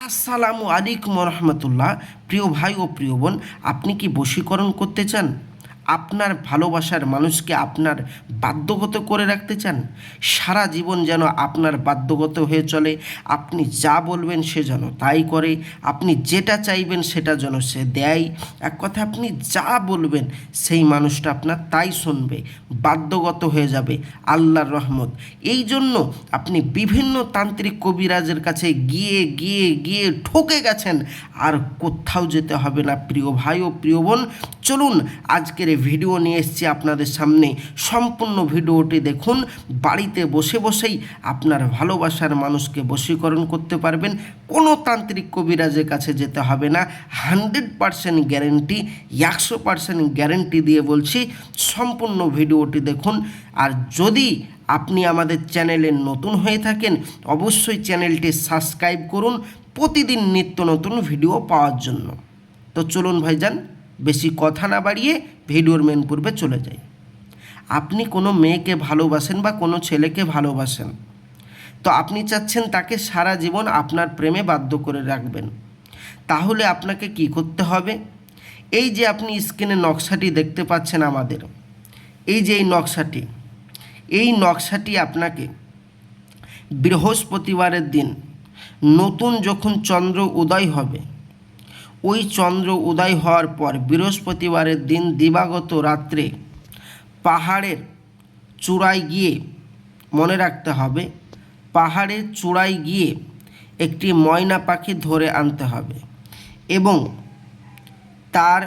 আসসালামু আলাইকুম রহমতুল্লাহ। প্রিয় ভাই ও প্রিয় বোন, আপনি কি বশীকরণ করতে চান? আপনার ভালোবাসার মানুষকে আপনার বাধ্যগত করে রাখতে চান? সারা জীবন যেন আপনার বাধ্যগত হয়ে চলে, আপনি যা বলবেন সে যেন তাই করে, আপনি যেটা চাইবেন সেটা যেন সে দেয়। এক কথা, আপনি যা বলবেন সেই মানুষটা আপনার তাই শুনবে, বাধ্যগত হয়ে যাবে আল্লাহর রহমত। এই জন্য আপনি বিভিন্ন তান্ত্রিক কবিরাজের কাছে গিয়ে গিয়ে গিয়ে ঠকে গেছেন, আর কোথাও যেতে হবে না। প্রিয় ভাই ও প্রিয় বোন, চলুন আজকের এই ভিডিও নিয়ে এসেছি আপনাদের সামনে। সম্পূর্ণ ভিডিওটি দেখুন। বাড়িতে বসে বসেই আপনার ভালোবাসার মানুষকে বশীকরণ করতে পারবেন। কোনো তান্ত্রিক কবিরাজের কাছে যেতে হবে না। 100% গ্যারেন্টি, 100% গ্যারেন্টি দিয়ে বলছি। সম্পূর্ণ ভিডিওটি দেখুন। আর যদি আপনি আমাদের চ্যানেলে নতুন হয়ে থাকেন, অবশ্যই চ্যানেলটি সাবস্ক্রাইব করুন প্রতিদিন নিত্য নতুন ভিডিও পাওয়ার জন্য। তো চলুন ভাইজান, বেশি কথা না বাড়িয়ে ভিডিওর মেন পূর্বে চলে যাই। আপনি কোনো মেয়েকে ভালোবাসেন বা কোনো ছেলেকে ভালোবাসেন, তো আপনি চাচ্ছেন তাকে সারা জীবন আপনার প্রেমে বাধ্য করে রাখবেন। তাহলে আপনাকে কি করতে হবে? এই যে আপনি স্ক্রিনে নকশাটি দেখতে পাচ্ছেন আমাদের, এই যে এই নকশাটি আপনাকে বৃহস্পতিবারের দিন নতুন যখন চন্দ্র উদয় হবে, ওই চন্দ্র উদয় হওয়ার পর বৃহস্পতিবারের দিন দিবাগত রাত্রে পাহাড়ের চূড়ায় গিয়ে, মনে রাখতে হবে, পাহাড়ের চূড়ায় গিয়ে একটি ময়না পাখি ধরে আনতে হবে এবং তার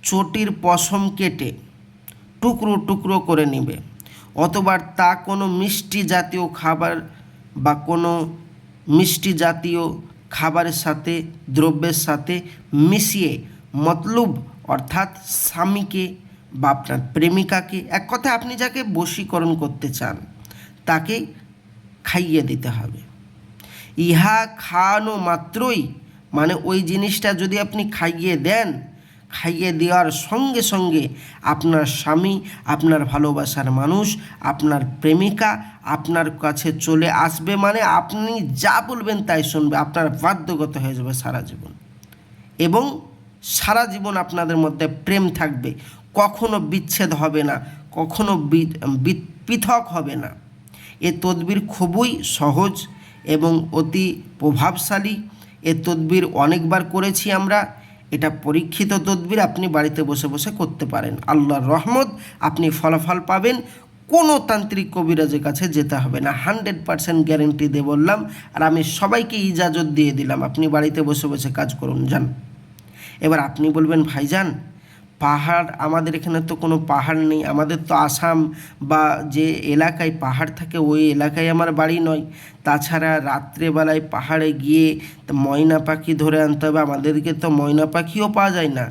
চটির পশম কেটে টুকরো টুকরো করে নেবে, অথবা তা কোনো মিষ্টি জাতীয় খাবার বা কোনো মিষ্টি জাতীয় খাবারের সাথে, দ্রব্যের সাথে মিশিয়ে মতলব অর্থাৎ স্বামীকে বা আপনার প্রেমিকাকে, এক কথায় আপনি যাকে বশীকরণ করতে চান তাকে খাইয়ে দিতে হবে। ইহা খাওয়ানো মাত্রই, মানে ওই জিনিসটা যদি আপনি খাইয়ে দেন, খাইয়ে দেওয়ার সঙ্গে সঙ্গে আপনার স্বামী, আপনার ভালোবাসার মানুষ, আপনার প্রেমিকা আপনার কাছে চলে আসবে। মানে আপনি যা বলবেন তাই শুনবে, আপনার বাধ্যগত হয়ে যাবে সারা জীবন। এবং সারা জীবন আপনাদের মধ্যে প্রেম থাকবে, কখনো বিচ্ছেদ হবে না, কখনো পৃথক হবে না। এ তদবির খুবই সহজ এবং অতি প্রভাবশালী। এ তদবির অনেকবার করেছি আমরা। এটা পরীক্ষিত তদবির, আপনি বাড়িতে বসে বসে করতে পারেন। আল্লাহর রহমত, আপনি ফলাফল পাবেন। কোনো তান্ত্রিক কবিরাজের কাছে যেতে হবে না, 100% গ্যারেন্টি দিয়ে বললাম। আর আমি সবাইকে ইজাজত দিয়ে দিলাম, আপনি বাড়িতে বসে বসে কাজ করুন, যান। এবার আপনি বলবেন, ভাইজান পাহাড়, আমাদের এখানে তো কোনো পাহাড় নেই, আমাদের তো আসাম বা যে এলাকায় পাহাড় থাকে ওই এলাকায় আমার বাড়ি নয়। তাছাড়া রাত্রেবেলায় পাহাড়ে গিয়ে ময়না পাখি ধরে আনতে হবে, আমাদেরকে তো ময়না পাখিও পাওয়া যায় না,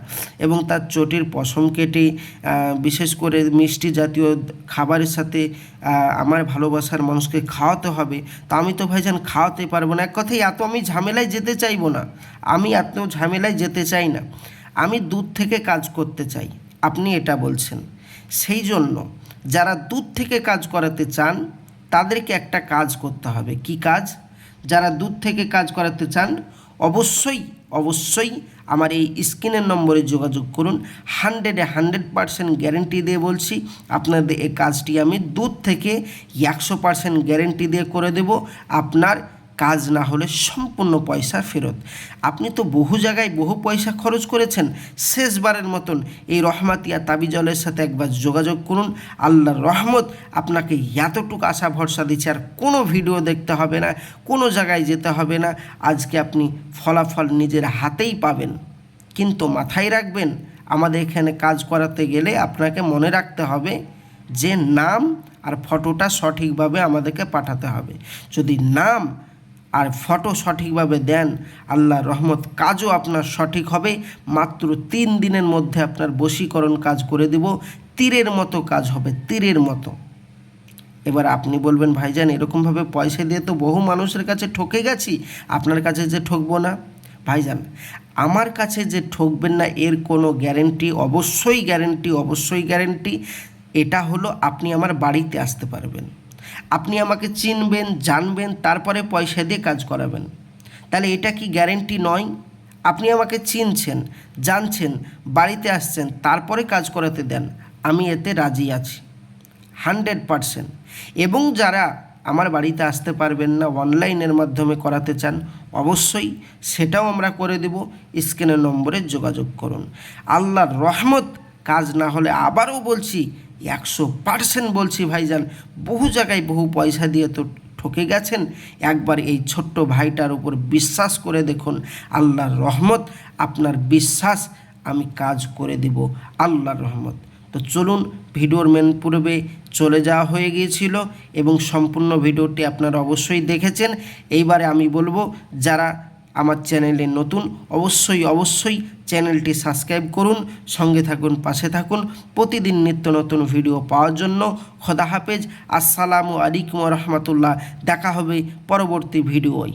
এবং তার চটির পশম কেটে বিশেষ করে মিষ্টি জাতীয় খাবারের সাথে আমার ভালোবাসার মানুষকে খাওয়াতে হবে। তা আমি তো ভাইজান খাওয়াতে পারবো না। এক কথায় এত আমি ঝামেলায় যেতে চাইবো না, আমি এত ঝামেলায় যেতে চাই না, আমি দূর থেকে কাজ করতে চাই, আপনি এটা বলছেন। সেই জন্য যারা দূর থেকে কাজ করাতে চান তাদেরকে একটা কাজ করতে হবে। কি কাজ? যারা দূর থেকে কাজ করাতে চান অবশ্যই অবশ্যই আমার এই স্ক্রিনের নম্বরে যোগাযোগ করুন। 100% গ্যারেন্টি দিয়ে বলছি, আপনাদের এই কাজটি আমি দূর থেকে 100% গ্যারেন্টি দিয়ে করে দেব। আপনার কাজ না হলে সম্পূর্ণ পয়সা ফেরত। আপনি তো বহু জায়গায় বহু পয়সা খরচ করেছেন, শেষবারের মতন এই রহমাতিয়া তাবিজলের সাথে একবার যোগাযোগ করুন। আল্লাহর রহমত আপনাকে এতটুকু আশা ভরসা দিচ্ছে, আর কোনো ভিডিও দেখতে হবে না, কোনো জায়গায় যেতে হবে না। আজকে আপনি ফলাফল নিজের হাতেই পাবেন। কিন্তু মাথায় রাখবেন, আমাদের এখানে কাজ করাতে গেলে আপনাকে মনে রাখতে হবে যে নাম আর ফটোটা সঠিকভাবে আমাদেরকে পাঠাতে হবে। যদি নাম আর ফটো সঠিকভাবে দেন, আল্লাহর রহমত কাজও আপনার সঠিক হবে। মাত্র 3 দিনের মধ্যে আপনার বশীকরণ কাজ করে দেব, তীরের মতো কাজ হবে, তীরের মতো। এবার আপনি বলবেন, ভাইজান এরকমভাবে পয়সা দিয়ে তো বহু মানুষের কাছে ঠকে গেছি, আপনার কাছে যে ঠকবো না? ভাইজান আমার কাছে যে ঠকবেন না এর কোনো গ্যারেন্টি, অবশ্যই গ্যারেন্টি। এটা হলো আপনি আমার বাড়িতে আসতে পারবেন, আপনি আমাকে চিনবেন, জানবেন, তারপরে পয়সা দিয়ে কাজ করাবেন। তাহলে এটা কি গ্যারেন্টি নয়? আপনি আমাকে চিনছেন, জানছেন, বাড়িতে আসছেন, তারপরে কাজ করাতে দেন, আমি এতে রাজি আছি 100%। এবং যারা আমার বাড়িতে আসতে পারবেন না, অনলাইনের মাধ্যমে করাতে চান, অবশ্যই সেটাও আমরা করে দেব। স্ক্রিনের নম্বরে যোগাযোগ করুন। আল্লাহর রহমত, কাজ না হলে আবারও বলছি 100% বলছি ভাইজান, বহু জায়গায় বহু পয়সা দিয়ে তো ঠকে গেছেন। একবার এই ছোট্ট ভাইটার উপর বিশ্বাস করে দেখুন, আল্লাহর রহমত, আপনার বিশ্বাস, আমি কাজ করে দেব আল্লাহর রহমত। তো চলুন, ভিডিওর মেন পূর্বে চলে যাওয়া হয়ে গিয়েছিল এবং সম্পূর্ণ ভিডিওটি আপনারা অবশ্যই দেখেছেন। এইবারে আমি বলবো, যারা আমার চ্যানেলে নতুন, অবশ্যই চ্যানেলটি সাবস্ক্রাইব করুন, সঙ্গে থাকুন, পাশে থাকুন প্রতিদিন নিত্য নতুন ভিডিও পাওয়ার জন্য। খোদা হাফেজ, আসসালামু আলাইকুম রহমতুল্লাহ। দেখা হবে পরবর্তী ভিডিওয়।